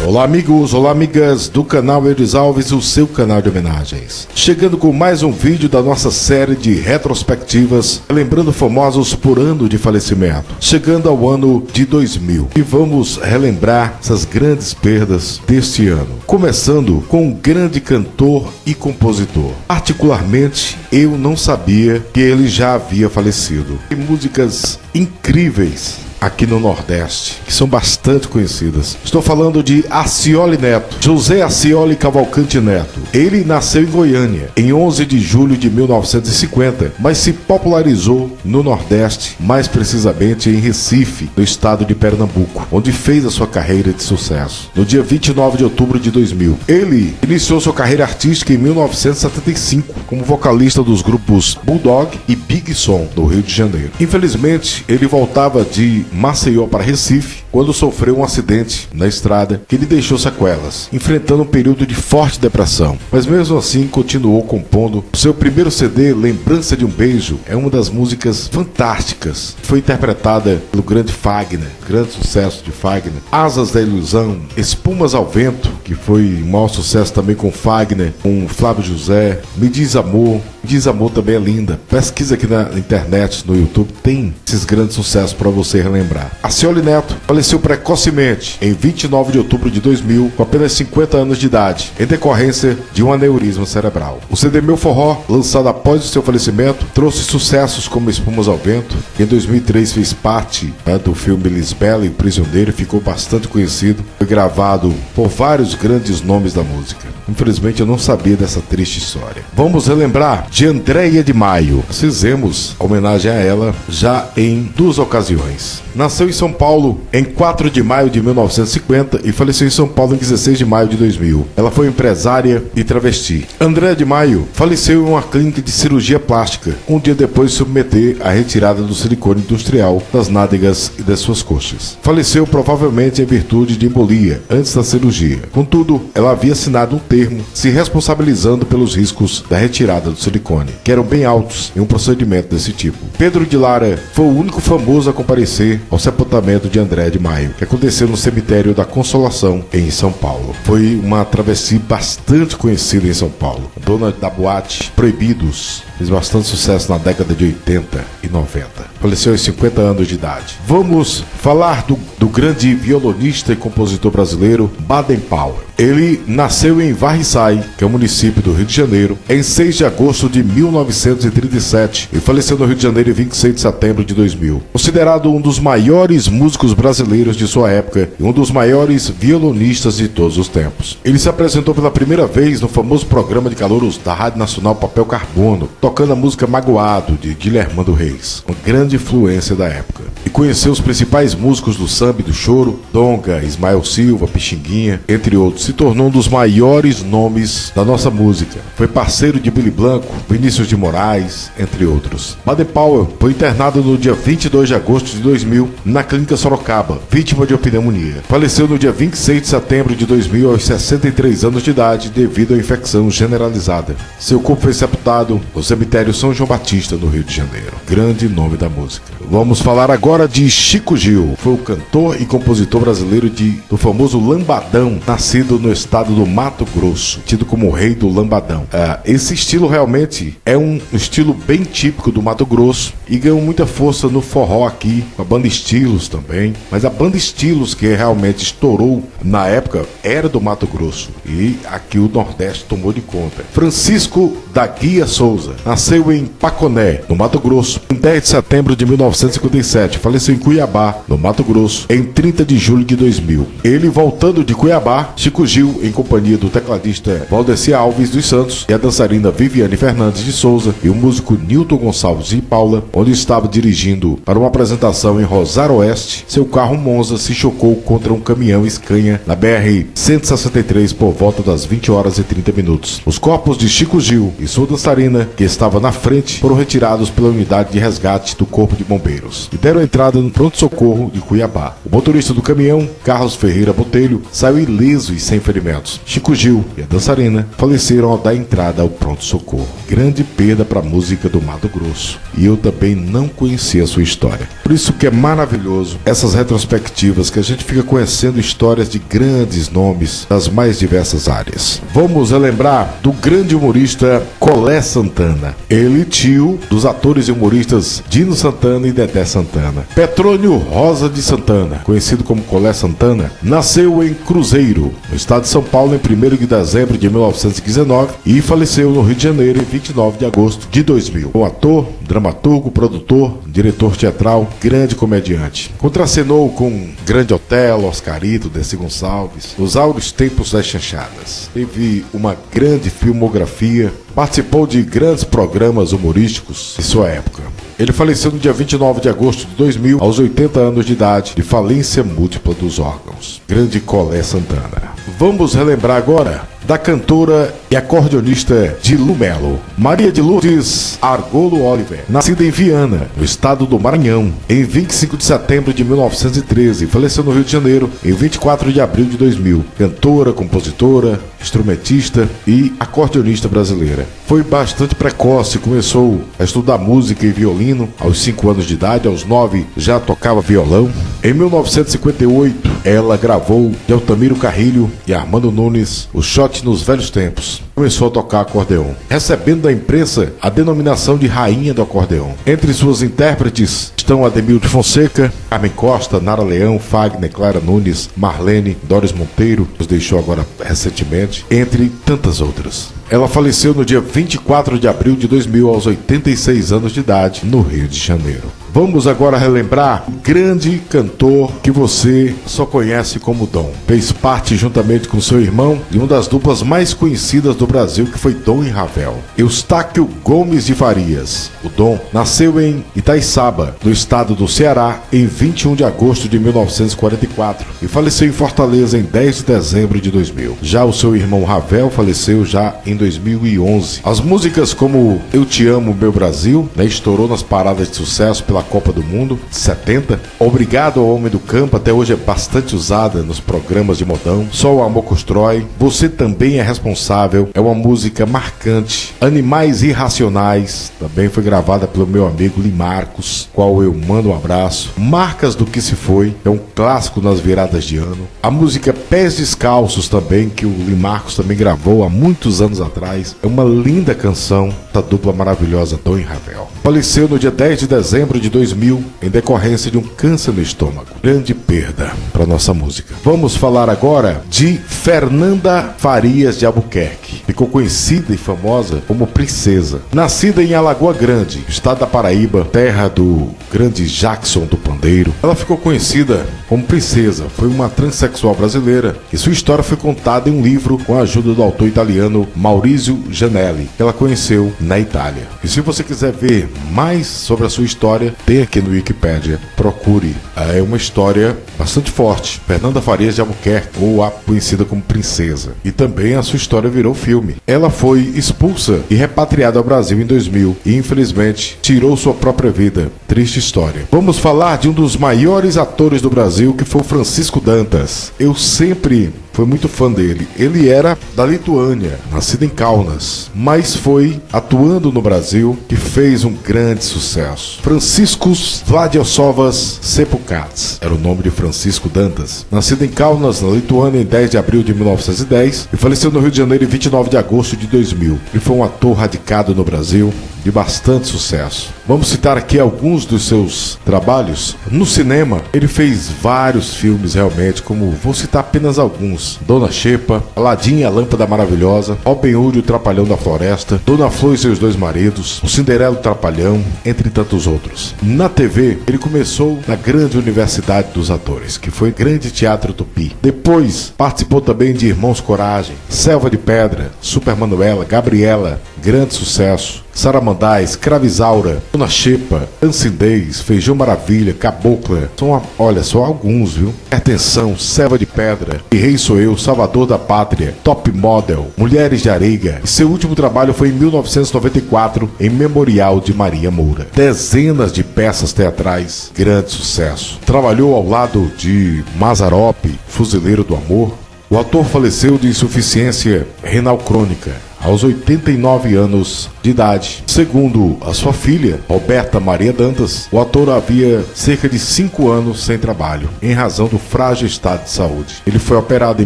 Olá amigos, olá amigas do canal Eudes Alves, o seu canal de homenagens. Chegando com mais um vídeo da nossa série de retrospectivas, lembrando famosos por ano de falecimento. Chegando ao ano de 2000. E vamos relembrar essas grandes perdas deste ano. Começando com um grande cantor e compositor. Particularmente, eu não sabia que ele já havia falecido. Tem músicas incríveis aqui no Nordeste, que são bastante conhecidas. Estou falando de Acioli Neto, José Acioli Cavalcante Neto. Ele nasceu em Goiânia, em 11 de julho de 1950, mas se popularizou no Nordeste, mais precisamente em Recife, no estado de Pernambuco, onde fez a sua carreira de sucesso. No dia 29 de outubro de 2000, ele iniciou sua carreira artística em 1975, como vocalista dos grupos Bulldog e Big Som, do Rio de Janeiro. Infelizmente, ele voltava de Maceió para Recife quando sofreu um acidente na estrada que lhe deixou sequelas, enfrentando um período de forte depressão. Mas mesmo assim continuou compondo. Seu primeiro CD, Lembrança de um Beijo, é uma das músicas fantásticas. Foi interpretada pelo grande Fagner, grande sucesso de Fagner. Asas da Ilusão, Espumas ao Vento, que foi um maior sucesso também com Fagner, com Flávio José. Me Diz Amor. Me Diz Amor também é linda. Pesquisa aqui na internet, no YouTube, tem esses grandes sucessos para você relembrar. Acioli Neto faleceu precocemente em 29 de outubro de 2000, com apenas 50 anos de idade, em decorrência de um aneurisma cerebral. O CD Meu Forró, lançado após o seu falecimento, trouxe sucessos como Espumas ao Vento, que em 2003 fez parte do filme Lisbela e o Prisioneiro, ficou bastante conhecido, foi gravado por vários grandes nomes da música. Infelizmente eu não sabia dessa triste história. Vamos relembrar de Andréia de Maio. Fizemos homenagem a ela já em duas ocasiões. Nasceu em São Paulo em 4 de maio de 1950 e faleceu em São Paulo em 16 de maio de 2000. Ela foi empresária e travesti. Andréia de Maio faleceu em uma clínica de cirurgia plástica, um dia depois de submeter à retirada do silicone industrial das nádegas e das suas coxas. Faleceu provavelmente em virtude de embolia antes da cirurgia. Contudo, ela havia assinado um termo se responsabilizando pelos riscos da retirada do silicone, que eram bem altos em um procedimento desse tipo. Pedro de Lara foi o único famoso a comparecer ao sepultamento de Andréia de Maio, que aconteceu no cemitério da Consolação, em São Paulo. Foi uma travesti bastante conhecida em São Paulo, dona da boate Proibidos, fez bastante sucesso na década de 80 e 90. Faleceu aos 50 anos de idade. Vamos falar do grande violonista e compositor brasileiro Baden Powell. Ele nasceu em Varriçai, que é um município do Rio de Janeiro, em 6 de agosto de 1937 e faleceu no Rio de Janeiro em 26 de setembro de 2000. Considerado um dos maiores músicos brasileiros de sua época e um dos maiores violonistas de todos os tempos. Ele se apresentou pela primeira vez no famoso programa de calouros da Rádio Nacional Papel Carbono, tocando a música Magoado, de Guilhermando Reis, uma grande influência da época. E conheceu os principais músicos do samba e do choro, Donga, Ismael Silva, Pixinguinha, entre outros. Se tornou um dos maiores nomes da nossa música. Foi parceiro de Billy Blanco, Vinícius de Moraes, entre outros. Baden Powell foi internado no dia 22 de agosto de 2000 na Clínica Sorocaba, vítima de pneumonia. Faleceu no dia 26 de setembro de 2000 aos 63 anos de idade devido à infecção generalizada. Seu corpo foi sepultado no cemitério São João Batista, no Rio de Janeiro. Grande nome da música. Vamos falar agora de Chico Gil. Foi o cantor e compositor brasileiro do famoso lambadão, nascido no estado do Mato Grosso, tido como o rei do lambadão. Esse estilo realmente é um estilo bem típico do Mato Grosso e ganhou muita força no forró aqui, com a banda Estilos também, mas a banda Estilos que realmente estourou na época era do Mato Grosso e aqui o Nordeste tomou de conta. Francisco da Guia Souza nasceu em Paconé, no Mato Grosso, em 10 de setembro de 1957, faleceu em Cuiabá, no Mato Grosso, em 30 de julho de 2000. Ele, voltando de Cuiabá, Chico Gil, em companhia do tecladista Valdeci Alves dos Santos e a dançarina Viviane Fernandes de Souza e o músico Nilton Gonçalves de Paula, onde estava dirigindo para uma apresentação em Rosário Oeste, seu carro Monza se chocou contra um caminhão Scania na BR-163 por volta das 20 horas e 30 minutos. Os corpos de Chico Gil e sua dançarina, que estava na frente foram retirados pela unidade de resgate do Corpo de Bombeiros e deram entrada no pronto-socorro de Cuiabá. O motorista do caminhão, Carlos Ferreira Botelho, saiu ileso e sem ferimentos. Chico Gil e a dançarina faleceram ao dar entrada ao pronto-socorro. Grande perda para a música do Mato Grosso. E eu também não conhecia a sua história. Por isso que é maravilhoso essas retrospectivas que a gente fica conhecendo histórias de grandes nomes das mais diversas áreas. Vamos relembrar do grande humorista Colé Santana. Ele, tio dos atores e humoristas Dino Santana e Dedé Santana. Petrônio Rosa de Santana, conhecido como Colé Santana, nasceu em Cruzeiro, no estado de São Paulo, em 1º de dezembro de 1919 e faleceu no Rio de Janeiro em 29 de agosto de 2000. Um ator, dramaturgo, produtor, diretor teatral, grande comediante. Contracenou com Grande Otelo, Oscarito, Dercy Gonçalves, nos áureos tempos das chanchadas. Teve uma grande filmografia, participou de grandes programas humorísticos de sua época. Ele faleceu no dia 29 de agosto de 2000, aos 80 anos de idade, de falência múltipla dos órgãos. Grande Colé Santana. Vamos relembrar agora da cantora e acordeonista Dilu Melo. Maria de Lourdes Argolo Oliver, nascida em Viana, no estado do Maranhão, em 25 de setembro de 1913, faleceu no Rio de Janeiro em 24 de abril de 2000. Cantora, compositora, instrumentista e acordeonista brasileira. Foi bastante precoce, começou a estudar música e violino aos 5 anos de idade, aos 9 já tocava violão. Em 1958, ela gravou de Altamiro Carrilho e Armando Nunes o Shot nos Velhos Tempos. Começou a tocar acordeon, recebendo da imprensa a denominação de Rainha do Acordeon. Entre suas intérpretes estão Ademir de Fonseca, Carmen Costa, Nara Leão, Fagner, Clara Nunes, Marlene, Doris Monteiro, nos deixou agora recentemente, entre tantas outras. Ela faleceu no dia 24 de abril de 2000, aos 86 anos de idade, no Rio de Janeiro. Vamos agora relembrar o grande cantor que você só conhece como Dom. Fez parte, juntamente com seu irmão, de uma das duplas mais conhecidas do Brasil, que foi Dom e Ravel. Eustáquio Gomes de Farias. O Dom nasceu em Itaiçaba, no estado do Ceará, em 21 de agosto de 1944 e faleceu em Fortaleza em 10 de dezembro de 2000. Já o seu irmão Ravel faleceu já em 2011. As músicas como Eu Te Amo, Meu Brasil, estourou nas paradas de sucesso pela Copa do Mundo de 70. Obrigado ao Homem do Campo, até hoje é bastante usada nos programas de modão. Só o Amor Constrói. Você Também é Responsável, é uma música marcante. Animais Irracionais, também foi gravada pelo meu amigo Limarcos, qual eu mando um abraço. Marcas do Que Se Foi, é um clássico nas viradas de ano. A música Pés Descalços também, que o Limarcos também gravou há muitos anos atrás, é uma linda canção da dupla maravilhosa Dom e Ravel. Faleceu no dia 10 de dezembro de 2000 em decorrência de um câncer no estômago. Grande perda para nossa música. Vamos falar agora de Fernanda Farias de Albuquerque. Ficou conhecida e famosa como Princesa. Nascida em Alagoa Grande, estado da Paraíba, terra do grande Jackson do Pandeiro, ela ficou conhecida como Princesa. Foi uma transexual brasileira e sua história foi contada em um livro com a ajuda do autor italiano Maurizio Janelli, que ela conheceu na Itália. E se você quiser ver mais sobre a sua história, tem aqui no Wikipedia. Procure. É uma história bastante forte. Fernanda Farias de Albuquerque, ou a conhecida como Princesa. E também a sua história virou filme. Ela foi expulsa e repatriada ao Brasil em 2000 e infelizmente tirou sua própria vida. Triste história. Vamos falar de um dos maiores atores do Brasil, que foi o Francisco Dantas. Eu sempre fui muito fã dele. Ele era da Lituânia, nascido em Kaunas, mas foi atuando no Brasil que fez um grande sucesso. Franciscus Vladioslavas Sepukats era o nome de Francisco Dantas. Nascido em Kaunas, na Lituânia, em 10 de abril de 1910 e faleceu no Rio de Janeiro em 29 de agosto de 2000. Ele foi um ator radicado no Brasil, de bastante sucesso. Vamos citar aqui alguns dos seus trabalhos. No cinema, ele fez vários filmes realmente, como vou citar apenas alguns: Dona Xepa, Aladim e a Lâmpada Maravilhosa, Robin Hood e o Trapalhão da Floresta, Dona Flor e seus dois maridos, O Cinderela e o Trapalhão, entre tantos outros. Na TV, ele começou na grande Universidade dos Atores, que foi Grande Teatro Tupi. Depois, participou também de Irmãos Coragem, Selva de Pedra, Super Manuela, Gabriela, grande sucesso, Saramandá, Escravizaura, Dona Xepa, Ancindez, Feijão Maravilha, Cabocla. São, olha, só alguns, viu? Atenção, Selva de Pedra, E Rei Sou Eu, Salvador da Pátria, Top Model, Mulheres de Areiga. E seu último trabalho foi em 1994, em Memorial de Maria Moura. Dezenas de peças teatrais, grande sucesso. Trabalhou ao lado de Mazzaropi, Fuzileiro do Amor. O ator faleceu de insuficiência renal crônica aos 89 anos de idade. Segundo a sua filha, Roberta Maria Dantas, o ator havia cerca de 5 anos sem trabalho, em razão do frágil estado de saúde. Ele foi operado em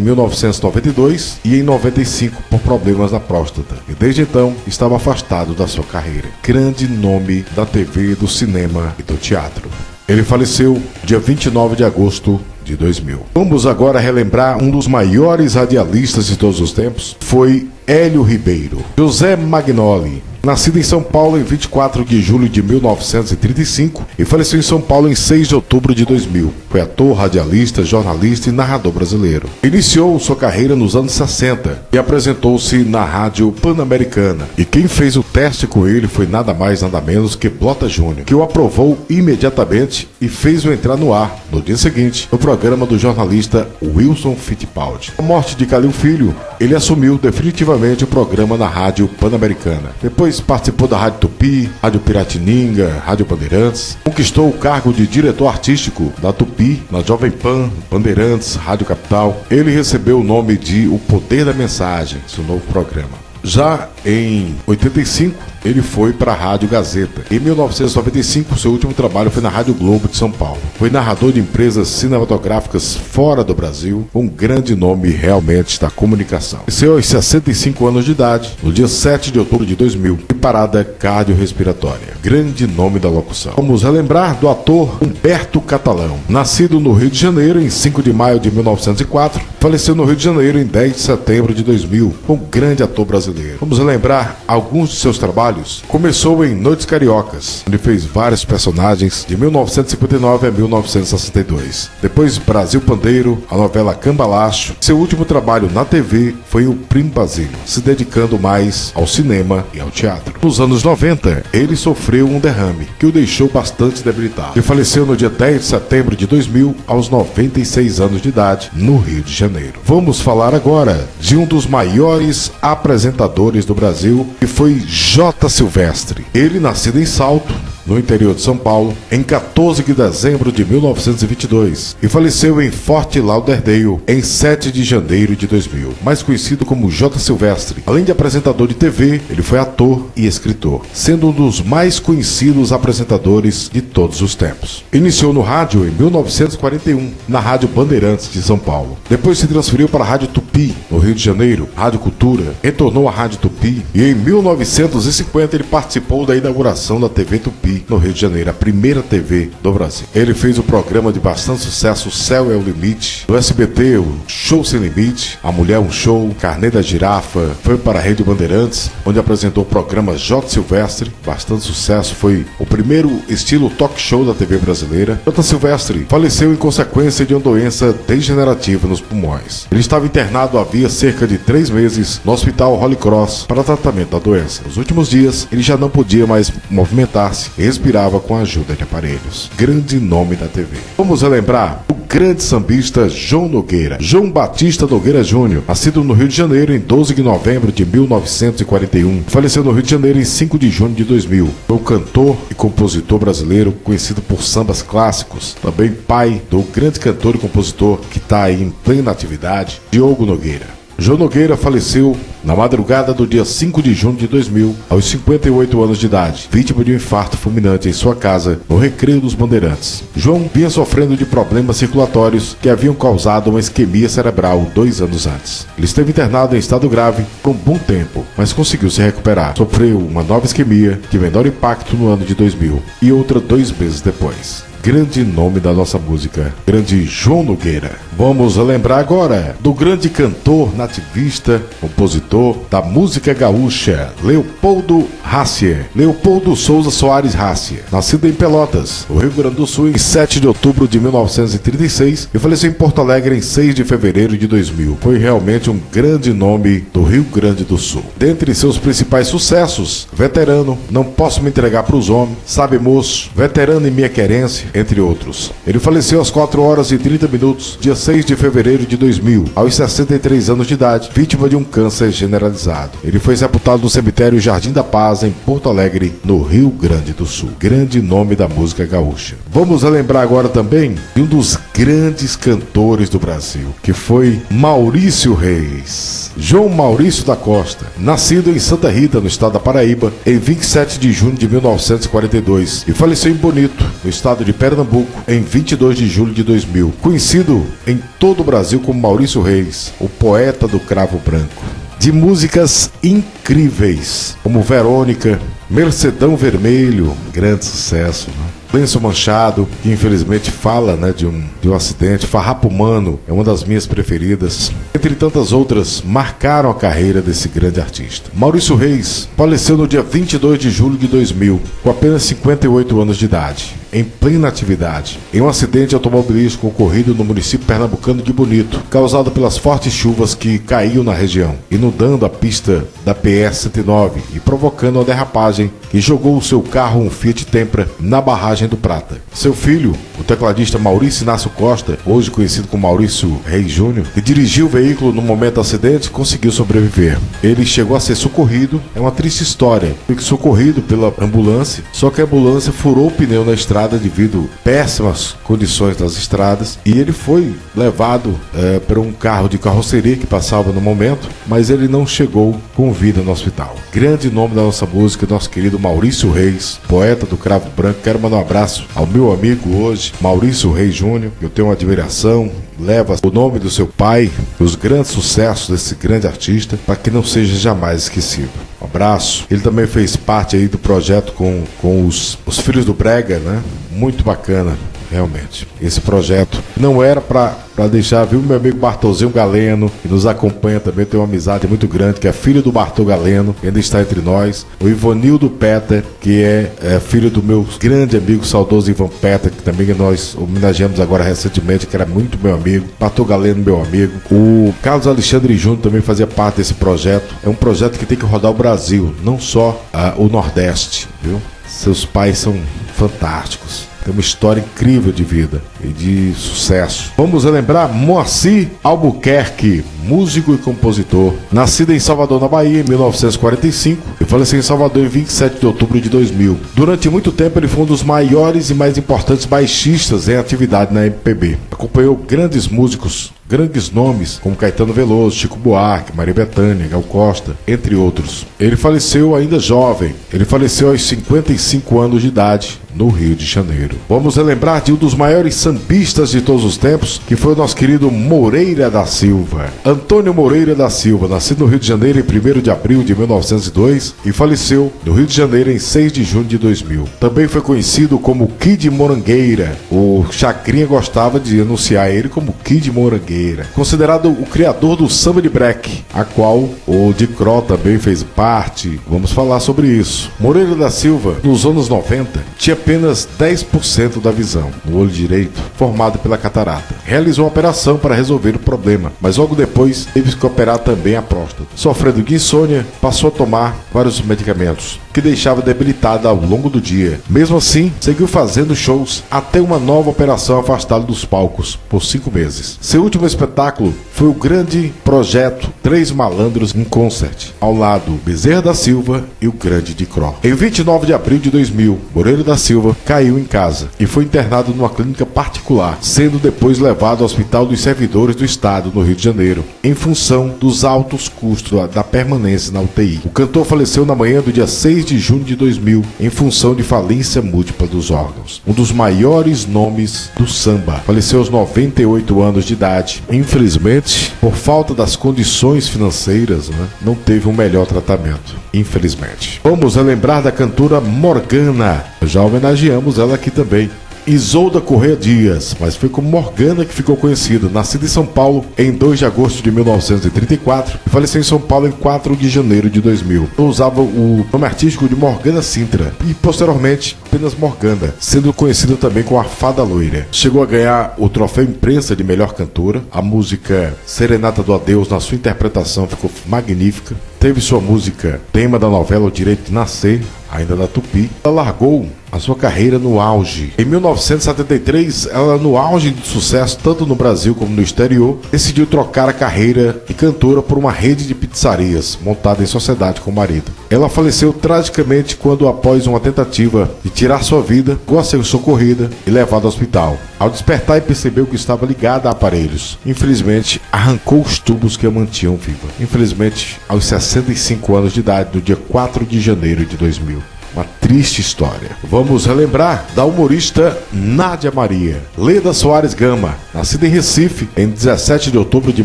1992 e em 95 por problemas na próstata, e desde então estava afastado da sua carreira. Grande nome da TV, do cinema e do teatro. Ele faleceu dia 29 de agosto de 2000. Vamos agora relembrar um dos maiores radialistas de todos os tempos. Foi Hélio Ribeiro. José Magnoli, nascido em São Paulo em 24 de julho de 1935 e faleceu em São Paulo em 6 de outubro de 2000. Foi ator, radialista, jornalista e narrador brasileiro. Iniciou sua carreira nos anos 60 e apresentou-se na Rádio Pan-Americana. E quem fez o teste com ele foi nada mais nada menos que Blota Júnior, que o aprovou imediatamente e fez-o entrar no ar no dia seguinte, no programa do jornalista Wilson Fittipaldi. Com a morte de Calil Filho, ele assumiu definitivamente o programa na Rádio Pan-Americana. Depois participou da Rádio Tupi, Rádio Piratininga, Rádio Bandeirantes. Conquistou o cargo de diretor artístico da Tupi, na Jovem Pan, Bandeirantes, Rádio Capital. Ele recebeu o nome de O Poder da Mensagem, seu novo programa. Já em 85, ele foi para a Rádio Gazeta. Em 1995, seu último trabalho foi na Rádio Globo de São Paulo. Foi narrador de empresas cinematográficas fora do Brasil, um grande nome realmente da comunicação. Faleceu aos 65 anos de idade, no dia 7 de outubro de 2000, de parada cardiorrespiratória. Grande nome da locução. Vamos relembrar do ator Humberto Catalão. Nascido no Rio de Janeiro em 5 de maio de 1904, faleceu no Rio de Janeiro em 10 de setembro de 2000, um grande ator brasileiro. Vamos relembrar alguns de seus trabalhos. Começou em Noites Cariocas, onde fez vários personagens de 1959 a 1962. Depois Brasil Pandeiro, a novela Cambalacho. Seu último trabalho na TV foi o Primo Basílio, se dedicando mais ao cinema e ao teatro. Nos anos 90, ele sofreu um derrame, que o deixou bastante debilitado. Ele faleceu no dia 10 de setembro de 2000, aos 96 anos de idade, no Rio de Janeiro. Vamos falar agora de um dos maiores apresentadores do Brasil, que foi J. Silvestre. Ele, nascido em Salto, no interior de São Paulo, em 14 de dezembro de 1922 e faleceu em Fort Lauderdale em 7 de janeiro de 2000, mais conhecido como J. Silvestre. Além de apresentador de TV, ele foi ator e escritor, sendo um dos mais conhecidos apresentadores de todos os tempos. Iniciou no rádio em 1941, na Rádio Bandeirantes de São Paulo. Depois se transferiu para a Rádio Tupi, no Rio de Janeiro, Rádio Cultura, retornou à Rádio Tupi e em 1950 ele participou da inauguração da TV Tupi, no Rio de Janeiro, a primeira TV do Brasil. Ele fez o programa de bastante sucesso O Céu é o Limite, do SBT, o Show Sem Limite, A Mulher um Show, Carnê da Girafa. Foi para a Rede Bandeirantes, onde apresentou o programa J. Silvestre, bastante sucesso, foi o primeiro estilo talk show da TV brasileira. J. Silvestre faleceu em consequência de uma doença degenerativa nos pulmões. Ele estava internado havia cerca de 3 meses no Hospital Holy Cross para tratamento da doença. Nos últimos dias, ele já não podia mais movimentar-se e respirava com a ajuda de aparelhos. Grande nome da TV. Vamos relembrar o grande sambista João Nogueira. João Batista Nogueira Júnior, nascido no Rio de Janeiro em 12 de novembro de 1941, faleceu no Rio de Janeiro em 5 de junho de 2000. Foi um cantor e compositor brasileiro conhecido por sambas clássicos, também pai do grande cantor e compositor que está aí em plena atividade, Diogo Nogueira. João Nogueira faleceu na madrugada do dia 5 de junho de 2000, aos 58 anos de idade, vítima de um infarto fulminante em sua casa, no Recreio dos Bandeirantes. João vinha sofrendo de problemas circulatórios que haviam causado uma isquemia cerebral 2 anos antes. Ele esteve internado em estado grave por um bom tempo, mas conseguiu se recuperar. Sofreu uma nova isquemia de menor impacto no ano de 2000 e outra 2 meses depois. grande nome da nossa música, grande João Nogueira. Vamos lembrar agora do grande cantor, nativista, compositor da música gaúcha, Leopoldo Hassier. Leopoldo Souza Soares Hassier, nascido em Pelotas, no Rio Grande do Sul, em 7 de outubro de 1936 e faleceu em Porto Alegre em 6 de fevereiro de 2000. Foi realmente um grande nome do Rio Grande do Sul. Dentre seus principais sucessos, Veterano, Não Posso Me Entregar para os Homens, Sabe Moço, Veterano e Minha Querência, entre outros. Ele faleceu às 4 horas e 30 minutos, dia 6 de fevereiro de 2000, aos 63 anos de idade, vítima de um câncer generalizado. Ele foi sepultado no cemitério Jardim da Paz, em Porto Alegre, no Rio Grande do Sul. Grande nome da música gaúcha. Vamos lembrar agora também de um dos grandes cantores do Brasil, que foi Maurício Reis. João Maurício da Costa, nascido em Santa Rita, no estado da Paraíba, em 27 de junho de 1942 e faleceu em Bonito, no estado de Pernambuco, em 22 de julho de 2000. Conhecido em todo o Brasil como Maurício Reis, o poeta do cravo branco. De músicas incríveis, como Verônica, Mercedão Vermelho, grande sucesso, né? Lenço Manchado, que infelizmente fala, né, de um acidente. Farrapo Humano é uma das minhas preferidas. Entre tantas outras, marcaram a carreira desse grande artista. Maurício Reis faleceu no dia 22 de julho de 2000, com apenas 58 anos de idade, em plena atividade, em um acidente automobilístico ocorrido no município pernambucano de Bonito, causado pelas fortes chuvas que caíam na região, inundando a pista da PS-109 e provocando uma derrapagem que jogou o seu carro, um Fiat Tempra, na barragem do Prata. Seu filho, o tecladista Maurício Inácio Costa, hoje conhecido como Maurício Reis Júnior, que dirigiu o veículo no momento do acidente, conseguiu sobreviver. Ele chegou a ser socorrido, é uma triste história, foi socorrido pela ambulância, só que a ambulância furou o pneu na estrada devido a péssimas condições das estradas e ele foi levado para um carro de carroceria que passava no momento, mas ele não chegou com vida no hospital. Grande nome da nossa música, nosso querido Maurício Reis, poeta do cravo branco. Quero mandar um abraço ao meu amigo hoje, Maurício Reis Júnior. Eu tenho uma admiração, leva o nome do seu pai, os grandes sucessos desse grande artista, para que não seja jamais esquecido. Um abraço. Ele também fez parte aí do projeto com os Filhos do Brega, né? Muito bacana, realmente. Esse projeto não era para deixar, viu, meu amigo Bartolzinho Galeno, que nos acompanha também, tem uma amizade muito grande, que é filho do Bartol Galeno, que ainda está entre nós. O Ivonildo Peter, que é filho do meu grande amigo, saudoso Ivan Peter, que também nós homenageamos agora recentemente, que era muito meu amigo. Bartol Galeno, meu amigo. O Carlos Alexandre Júnior também fazia parte desse projeto. É um projeto que tem que rodar o Brasil, não só o Nordeste, viu? Seus pais são fantásticos. Tem uma história incrível de vida e de sucesso. Vamos relembrar Moacir Albuquerque, músico e compositor, nascido em Salvador, na Bahia, em 1945 e faleceu em Salvador em 27 de outubro de 2000. Durante muito tempo ele foi um dos maiores e mais importantes baixistas em atividade na MPB. Acompanhou grandes músicos, grandes nomes como Caetano Veloso, Chico Buarque, Maria Bethânia, Gal Costa, entre outros. Ele faleceu ainda jovem. Ele faleceu aos 55 anos de idade, no Rio de Janeiro. Vamos relembrar de um dos maiores sambistas de todos os tempos, que foi o nosso querido Moreira da Silva. Antônio Moreira da Silva, nascido no Rio de Janeiro em 1º de abril de 1902 e faleceu no Rio de Janeiro em 6 de junho de 2000. Também foi conhecido como Kid Morangueira. O Chacrinha gostava de anunciar ele como Kid Morangueira. Considerado o criador do samba de break, a qual o Dicró também fez parte. Vamos falar sobre isso. Moreira da Silva, nos anos 90, tinha apenas 10% da visão no olho direito, formado pela catarata. Realizou uma operação para resolver o problema, mas logo depois teve que operar também a próstata. Sofrendo de insônia, passou a tomar vários medicamentos, que deixava debilitada ao longo do dia. Mesmo assim, seguiu fazendo shows até uma nova operação afastá-lo dos palcos por 5 meses. Seu último espetáculo foi o grande projeto Três Malandros em Concert, ao lado Bezerra da Silva e o grande Dicró. Em 29 de abril de 2000, Moreira da Silva caiu em casa e foi internado numa clínica particular, sendo depois levado ao Hospital dos Servidores do Estado, no Rio de Janeiro, em função dos altos custos da permanência na UTI. O cantor faleceu na manhã do dia 6 de junho de 2000, em função de falência múltipla dos órgãos. Um dos maiores nomes do samba. Faleceu aos 98 anos de idade. Infelizmente, por falta das condições financeiras, não teve um melhor tratamento. Infelizmente. Vamos relembrar da cantora Morgana. Já homenageamos ela aqui também. Isolda Corrêa Dias, mas foi como Morgana que ficou conhecida, nascida em São Paulo em 2 de agosto de 1934 e faleceu em São Paulo em 4 de janeiro de 2000. Usava o nome artístico de Morgana Sintra e posteriormente apenas Morgana, sendo conhecida também como a Fada Loira. Chegou a ganhar o troféu Imprensa de melhor cantora. A música Serenata do Adeus, na sua interpretação, ficou magnífica. Teve sua música tema da novela O Direito de Nascer, ainda da Tupi. Ela largou a sua carreira no auge. Em 1973, ela, no auge de sucesso tanto no Brasil como no exterior, decidiu trocar a carreira de cantora por uma rede de pizzarias montada em sociedade com o marido. Ela faleceu tragicamente quando, após uma tentativa de tirar sua vida, chegou a ser socorrida e levada ao hospital. Ao despertar, percebeu que estava ligada a aparelhos. Infelizmente, arrancou os tubos que a mantinham viva. Infelizmente, aos 65 anos de idade, no dia 4 de janeiro de 2000. Uma triste história. Vamos relembrar da humorista Nádia Maria. Leda Soares Gama, nascida em Recife em 17 de outubro de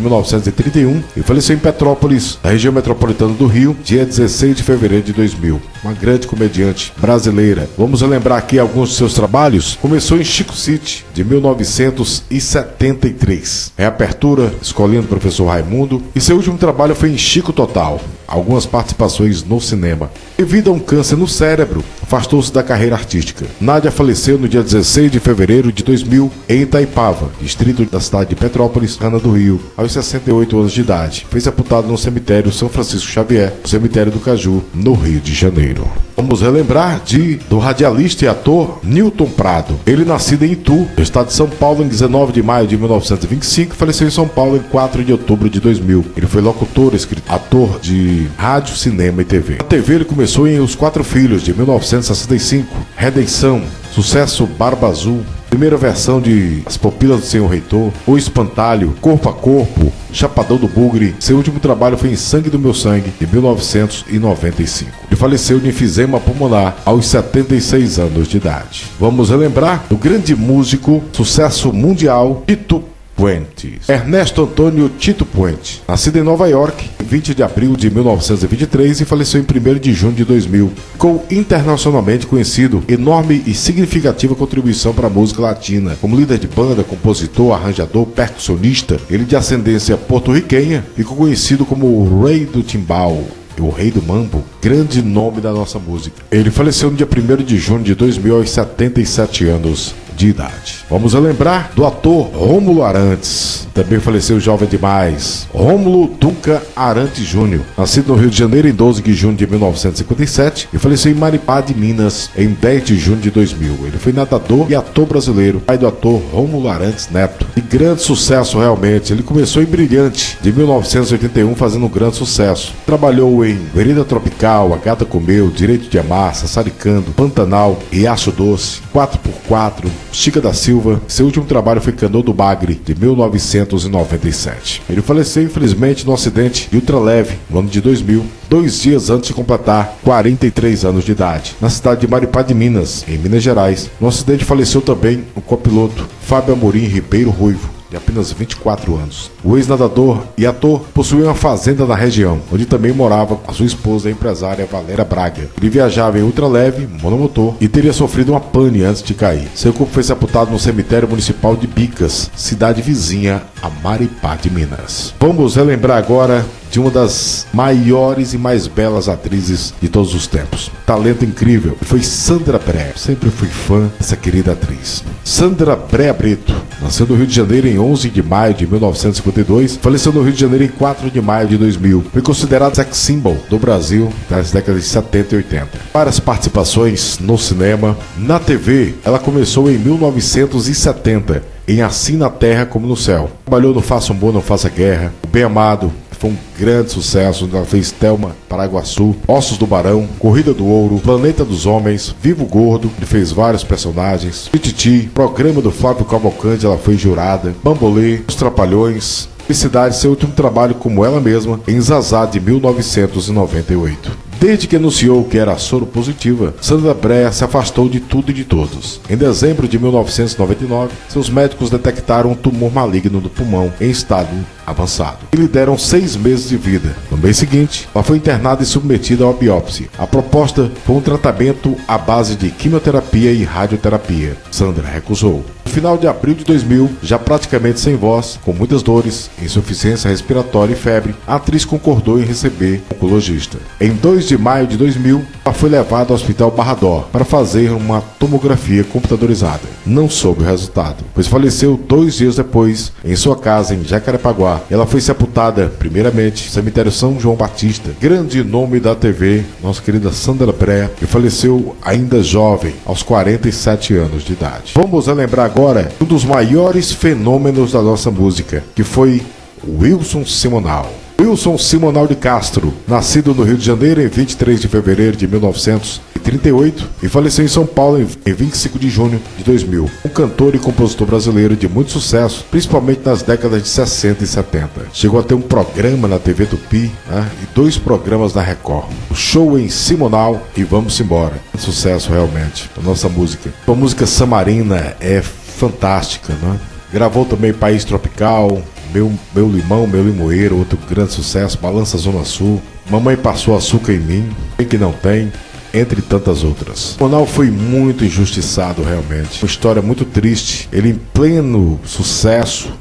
1931 e faleceu em Petrópolis, na região metropolitana do Rio, dia 16 de fevereiro de 2000. Uma grande comediante brasileira. Vamos relembrar aqui alguns de seus trabalhos. Começou em Chico City, de 1973. Reapertura, Escolinha do Professor Raimundo. E seu último trabalho foi em Chico Total. Algumas participações no cinema. Devido a um câncer no cérebro, afastou-se da carreira artística. Nádia faleceu no dia 16 de fevereiro de 2000 em Itaipava, distrito da cidade de Petrópolis, Rana do Rio, aos 68 anos de idade. Foi sepultado no cemitério São Francisco Xavier, no cemitério do Caju, no Rio de Janeiro. Vamos relembrar do radialista e ator Nilton Prado. Ele, nascido em Itu, no estado de São Paulo, em 19 de maio de 1925, faleceu em São Paulo em 4 de outubro de 2000. Ele foi locutor, escritor, ator de rádio, cinema e TV. Na TV ele começou em Os Quatro Filhos, de 1965, Redenção, Sucesso Barba Azul, primeira versão de As Pupilas do Senhor Reitor, O Espantalho, Corpo a Corpo, Chapadão do Bugre. Seu último trabalho foi em Sangue do Meu Sangue, de 1995. Ele faleceu de enfisema pulmonar aos 76 anos de idade. Vamos relembrar do grande músico, sucesso mundial, Tito Puentes. Ernesto Antônio Tito Puentes, nascido em Nova York, 20 de abril de 1923 e faleceu em 1º de junho de 2000. Ficou internacionalmente conhecido, enorme e significativa contribuição para a música latina. Como líder de banda, compositor, arranjador, percussionista, ele de ascendência porto-riquenha, ficou conhecido como o Rei do Timbal, o Rei do Mambo, grande nome da nossa música. Ele faleceu no dia 1º de junho de 2000 aos 77 anos de idade. Vamos lembrar do ator Rômulo Arantes, também faleceu jovem demais. Rômulo Duncan Arantes Júnior, nascido no Rio de Janeiro em 12 de junho de 1957 e faleceu em Maripá de Minas em 10 de junho de 2000. Ele foi nadador e ator brasileiro, pai do ator Rômulo Arantes Neto. De grande sucesso realmente, ele começou em Brilhante, de 1981, fazendo um grande sucesso. Trabalhou em Vereda Tropical, A Gata Comeu, Direito de Amar, Sassaricando, Pantanal, Riacho Doce, 4x4, Chica da Silva. Seu último trabalho foi Canoa do Bagre, de 1997. Ele faleceu, infelizmente, no acidente de ultraleve, no ano de 2000, 2 dias antes de completar 43 anos de idade, na cidade de Maripá de Minas, em Minas Gerais. No acidente faleceu também o copiloto Fábio Amorim Ribeiro Ruivo, de apenas 24 anos. O ex-nadador e ator possuía uma fazenda na região, onde também morava com a sua esposa, a empresária Valéria Braga. Ele viajava em ultraleve, monomotor, e teria sofrido uma pane antes de cair. Seu corpo foi sepultado no cemitério municipal de Bicas, cidade vizinha a Maripá de Minas. Vamos relembrar agora de uma das maiores e mais belas atrizes de todos os tempos. Talento incrível. Foi Sandra Brea. Sempre fui fã dessa querida atriz. Sandra Brea Brito nasceu no Rio de Janeiro em 11 de maio de 1952, faleceu no Rio de Janeiro em 4 de maio de 2000. Foi considerada sex symbol do Brasil das décadas de 70 e 80. Várias participações no cinema. Na TV, ela começou em 1970, em Assim na Terra como no Céu. Trabalhou no Faça um Bom, Não Faça Guerra, O Bem Amado, foi um grande sucesso, onde ela fez Thelma Paraguaçu, Ossos do Barão, Corrida do Ouro, Planeta dos Homens, Vivo Gordo, ele fez vários personagens, Tititi, Programa do Flávio Cavalcante, ela foi jurada, Bambolê, Os Trapalhões, Felicidade, seu último trabalho como ela mesma, em Zazá, de 1998. Desde que anunciou que era soro positiva, Sandra Brea se afastou de tudo e de todos. Em dezembro de 1999, seus médicos detectaram um tumor maligno no pulmão em estado avançado e lhe deram 6 meses de vida. No mês seguinte, ela foi internada e submetida a uma biópsia. A proposta foi um tratamento à base de quimioterapia e radioterapia. Sandra recusou. No final de abril de 2000, já praticamente sem voz, com muitas dores, insuficiência respiratória e febre, a atriz concordou em receber um oncologista. Em 2 de maio de 2000, ela foi levada ao Hospital Barradó para fazer uma tomografia computadorizada. Não soube o resultado, pois faleceu 2 dias depois, em sua casa em Jacarepaguá. Ela foi sepultada, primeiramente, no cemitério São João Batista, grande nome da TV, nossa querida Sandra Brea, que faleceu ainda jovem, aos 47 anos de idade. Vamos relembrar agora um dos maiores fenômenos da nossa música, que foi Wilson Simonal. Wilson Simonal de Castro, nascido no Rio de Janeiro em 23 de fevereiro de 1938 e faleceu em São Paulo em 25 de junho de 2000. Um cantor e compositor brasileiro de muito sucesso, principalmente nas décadas de 60 e 70. Chegou a ter um programa na TV Tupi, e 2 programas na Record. O Show em Simonal e Vamos Embora. Sucesso realmente, a nossa música. A música Samarina é fantástica, né? Gravou também País Tropical, Meu Limão, Meu Limoeiro, outro grande sucesso, Balança Zona Sul, Mamãe Passou Açúcar em Mim, Tem Que Não Tem, entre tantas outras. O Simonal foi muito injustiçado realmente, uma história muito triste. Ele em pleno sucesso,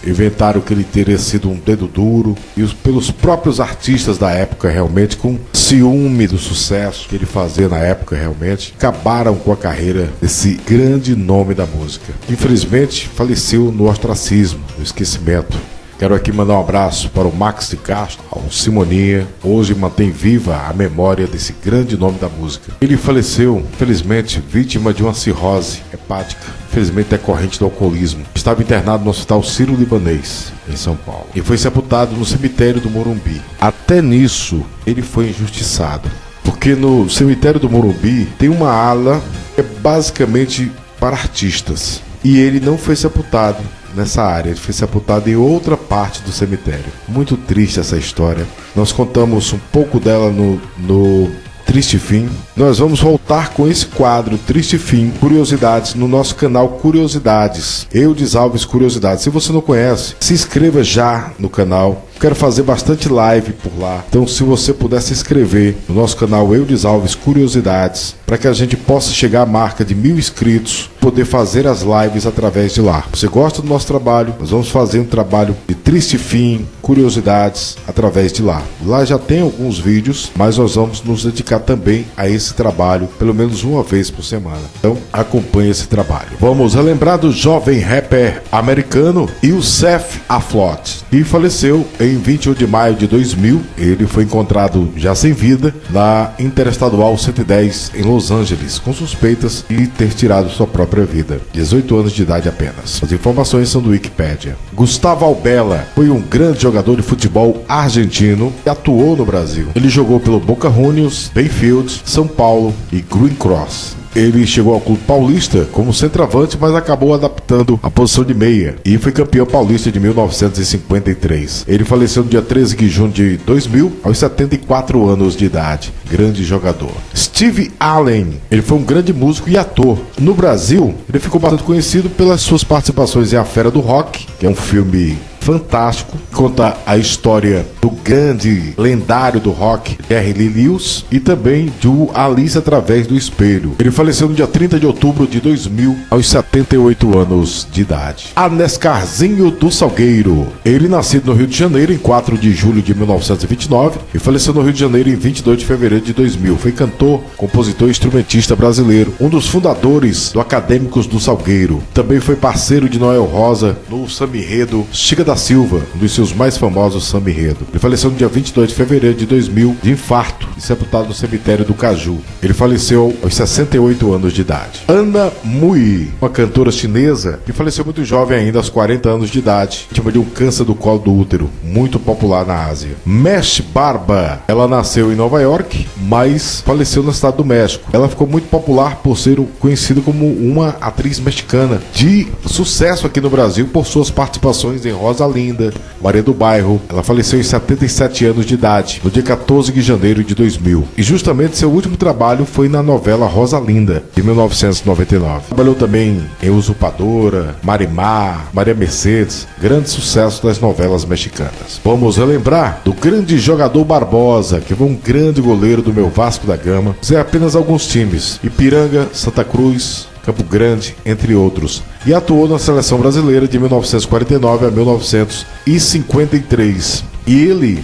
inventaram que ele teria sido um dedo duro, e pelos próprios artistas da época realmente, com ciúme do sucesso que ele fazia na época realmente, acabaram com a carreira desse grande nome da música. Infelizmente faleceu no ostracismo, no esquecimento. Quero aqui mandar um abraço para o Max de Castro, ao Simoninha. Hoje mantém viva a memória desse grande nome da música. Ele faleceu, infelizmente, vítima de uma cirrose hepática, infelizmente decorrente do alcoolismo. Estava internado no Hospital Sírio-Libanês, em São Paulo, e foi sepultado no cemitério do Morumbi. Até nisso, ele foi injustiçado, porque no cemitério do Morumbi tem uma ala que é basicamente para artistas, e ele não foi sepultado nessa área, ele foi sepultado em outra parte do cemitério. Muito triste essa história. Nós contamos um pouco dela no Triste Fim. Nós vamos voltar com esse quadro Triste Fim, Curiosidades, no nosso canal Curiosidades. Eudes Alves Curiosidades. Se você não conhece, se inscreva já no canal. Quero fazer bastante live por lá. Então, se você puder se inscrever no nosso canal Eudes Alves Curiosidades, para que a gente possa chegar à marca de 1000 inscritos, poder fazer as lives através de lá. Você gosta do nosso trabalho? Nós vamos fazer um trabalho de Triste Fim, Curiosidades, através de lá. Lá já tem alguns vídeos, mas nós vamos nos dedicar também a esse trabalho, pelo menos uma vez por semana. Então, acompanhe esse trabalho. Vamos relembrar do jovem rapper americano Yusef Aflot, que faleceu em 21 de maio de 2000, ele foi encontrado já sem vida na Interestadual 110 em Los Angeles, com suspeitas de ter tirado sua própria vida. 18 anos de idade apenas. As informações são do Wikipedia. Gustavo Albella foi um grande jogador de futebol argentino que atuou no Brasil. Ele jogou pelo Boca Juniors, Banfield, São Paulo e Green Cross. Ele chegou ao Clube Paulista como centroavante, mas acabou adaptando a posição de meia e foi campeão paulista de 1953. Ele faleceu no dia 13 de junho de 2000, aos 74 anos de idade. Grande jogador. Steve Allen, ele foi um grande músico e ator. No Brasil, ele ficou bastante conhecido pelas suas participações em A Fera do Rock, que é um filme fantástico, conta a história do grande lendário do rock, Jerry Lee Lewis, e também do Alice através do Espelho. Ele faleceu no dia 30 de outubro de 2000, aos 78 anos de idade. Anescarzinho do Salgueiro, ele nascido no Rio de Janeiro em 4 de julho de 1929 e faleceu no Rio de Janeiro em 22 de fevereiro de 2000. Foi cantor, compositor e instrumentista brasileiro, um dos fundadores do Acadêmicos do Salgueiro. Também foi parceiro de Noel Rosa no samba-enredo Chica da Silva, um dos seus mais famosos samba-enredo. Ele faleceu no dia 22 de fevereiro de 2000 de infarto e sepultado no cemitério do Caju. Ele faleceu aos 68 anos de idade. Ana Mui, uma cantora chinesa que faleceu muito jovem ainda, aos 40 anos de idade, vítima de um câncer do colo do útero, muito popular na Ásia. Mesh Barba, ela nasceu em Nova York, mas faleceu na cidade do México. Ela ficou muito popular por ser conhecida como uma atriz mexicana de sucesso aqui no Brasil por suas participações em Rosa Rosalinda, Maria do Bairro. Ela faleceu em 77 anos de idade, no dia 14 de janeiro de 2000. E justamente seu último trabalho foi na novela Rosalinda, de 1999. Trabalhou também em Usurpadora, Marimar, Maria Mercedes, grande sucesso das novelas mexicanas. Vamos relembrar do grande jogador Barbosa, que foi um grande goleiro do meu Vasco da Gama. Zé apenas alguns times: Ipiranga, Santa Cruz, Campo Grande, entre outros. E atuou na seleção brasileira de 1949 a 1953. E ele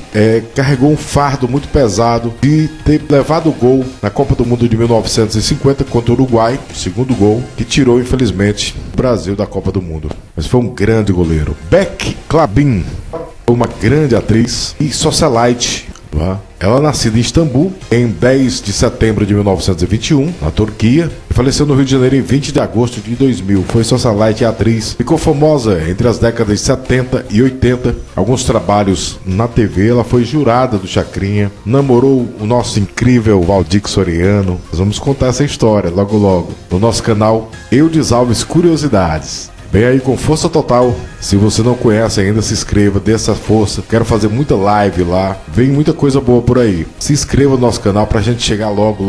carregou um fardo muito pesado de ter levado o gol na Copa do Mundo de 1950 contra o Uruguai, o segundo gol, que tirou, infelizmente, o Brasil da Copa do Mundo. Mas foi um grande goleiro. Beck Clabin, uma grande atriz e socialite. Ela nascida em Istambul em 10 de setembro de 1921, na Turquia, e faleceu no Rio de Janeiro em 20 de agosto de 2000. Foi socialite e atriz. Ficou famosa entre as décadas de 70 e 80. Alguns trabalhos na TV. Ela foi jurada do Chacrinha. Namorou o nosso incrível Valdir Soriano. Nós vamos contar essa história logo logo no nosso canal Eudes Alves Curiosidades. Vem aí com força total. Se você não conhece ainda, se inscreva, dê essa força. Quero fazer muita live lá. Vem muita coisa boa por aí. Se inscreva no nosso canal pra gente chegar logo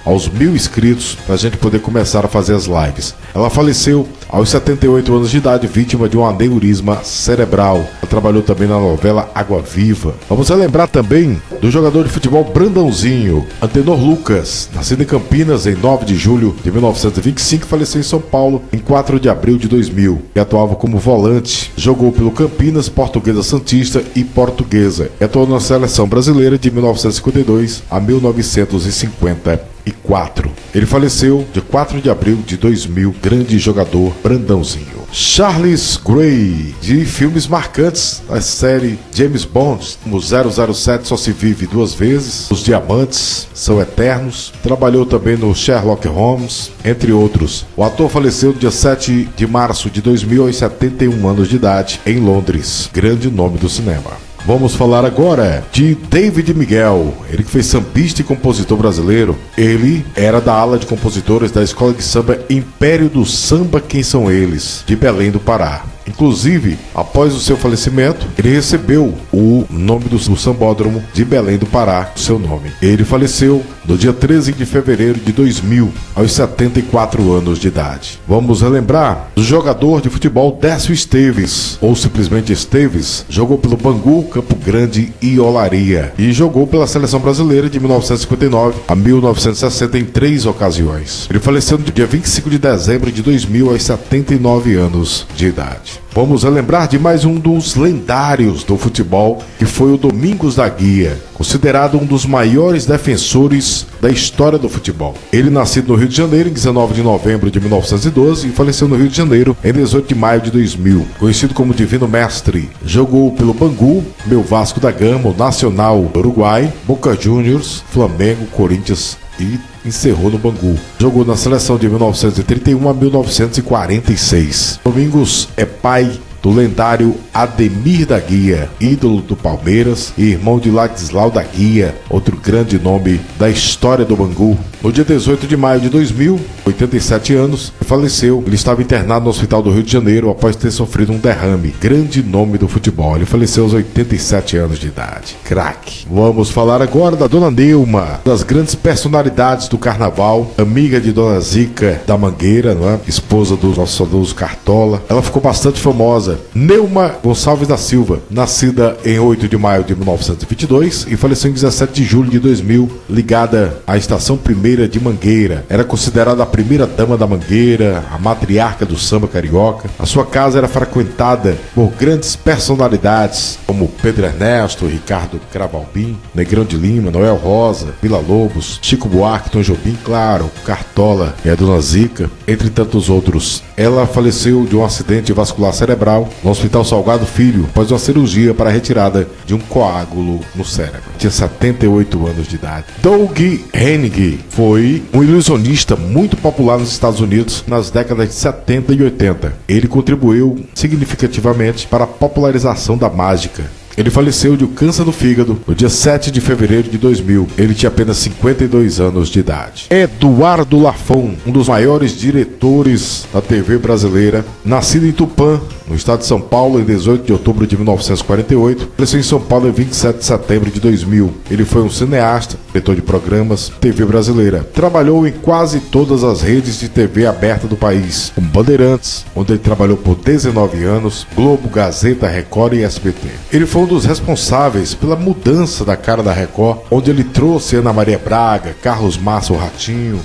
aos 1000 inscritos, pra gente poder começar a fazer as lives. Ela faleceu aos 78 anos de idade, vítima de um aneurisma cerebral. Ela trabalhou também na novela Água Viva. Vamos relembrar também do jogador de futebol Brandãozinho, Antenor Lucas, nascido em Campinas em 9 de julho de 1925, faleceu em São Paulo em 4 de abril de 2000. E atuava como volante. Jogou pelo Campinas, Portuguesa Santista e Portuguesa. E atuou na seleção brasileira de 1952 a 1954. Ele faleceu dia 4 de abril de 2000, grande jogador Brandãozinho. Charles Gray, de filmes marcantes da série James Bond, como 007 Só Se Vive Duas Vezes, Os Diamantes São Eternos, trabalhou também no Sherlock Holmes, entre outros. O ator faleceu no dia 7 de março de 2000 aos 71 anos de idade, em Londres, grande nome do cinema. Vamos falar agora de David Miguel, ele que foi sambista e compositor brasileiro. Ele era da ala de compositores da escola de samba Império do Samba Quem São Eles, de Belém do Pará. Inclusive, após o seu falecimento, ele recebeu o nome do Sambódromo de Belém do Pará, o seu nome. Ele faleceu no dia 13 de fevereiro de 2000, aos 74 anos de idade. Vamos relembrar do jogador de futebol Décio Esteves, ou simplesmente Esteves. Jogou pelo Bangu, Campo Grande e Olaria. E jogou pela seleção brasileira de 1959 a 1960 em 3 ocasiões. Ele faleceu no dia 25 de dezembro de 2000, aos 79 anos de idade. Vamos relembrar de mais um dos lendários do futebol, que foi o Domingos da Guia, considerado um dos maiores defensores da história do futebol. Ele nascido no Rio de Janeiro em 19 de novembro de 1912 e faleceu no Rio de Janeiro em 18 de maio de 2000. Conhecido como Divino Mestre, jogou pelo Bangu, meu Vasco da Gama, o Nacional Uruguai, Boca Juniors, Flamengo, Corinthians e encerrou no Bangu. Jogou na seleção de 1931 a 1946. Domingos é pai do lendário Ademir da Guia, ídolo do Palmeiras e irmão de Ladislau da Guia, outro grande nome da história do Bangu. No dia 18 de maio de 2000, 87 anos, faleceu. Ele estava internado no Hospital do Rio de Janeiro após ter sofrido um derrame. Grande nome do futebol. Ele faleceu aos 87 anos de idade. Craque. Vamos falar agora da Dona Neuma, das grandes personalidades do carnaval, amiga de Dona Zica da Mangueira, não é? Esposa do nosso saudoso Cartola. Ela ficou bastante famosa. Neuma Gonçalves da Silva, nascida em 8 de maio de 1922 e faleceu em 17 de julho de 2000, ligada à Estação Primeira de Mangueira. Era considerada a primeira dama da Mangueira, a matriarca do samba carioca. A sua casa era frequentada por grandes personalidades como Pedro Ernesto, Ricardo Cravalbim, Negrão de Lima, Noel Rosa, Vila Lobos, Chico Buarque, Tom Jobim, claro, Cartola e a Dona Zica, entre tantos outros. Ela faleceu de um acidente vascular cerebral no Hospital Salgado Filho após uma cirurgia para a retirada de um coágulo no cérebro. Tinha 78 anos de idade. Doug Hennig foi um ilusionista muito popular nos Estados Unidos nas décadas de 70 e 80. Ele contribuiu significativamente para a popularização da mágica. Ele faleceu de um câncer no fígado no dia 7 de fevereiro de 2000. Ele tinha apenas 52 anos de idade. Eduardo Lafon, um dos maiores diretores da TV brasileira, nascido em Tupã, no estado de São Paulo, em 18 de outubro de 1948, faleceu em São Paulo em 27 de setembro de 2000. Ele foi um cineasta, diretor de programas, TV brasileira. Trabalhou em quase todas as redes de TV aberta do país, como Bandeirantes, onde ele trabalhou por 19 anos, Globo, Gazeta, Record e SBT. Ele foi um dos responsáveis pela mudança da cara da Record, onde ele trouxe Ana Maria Braga, Carlos Massa, o Ratinho,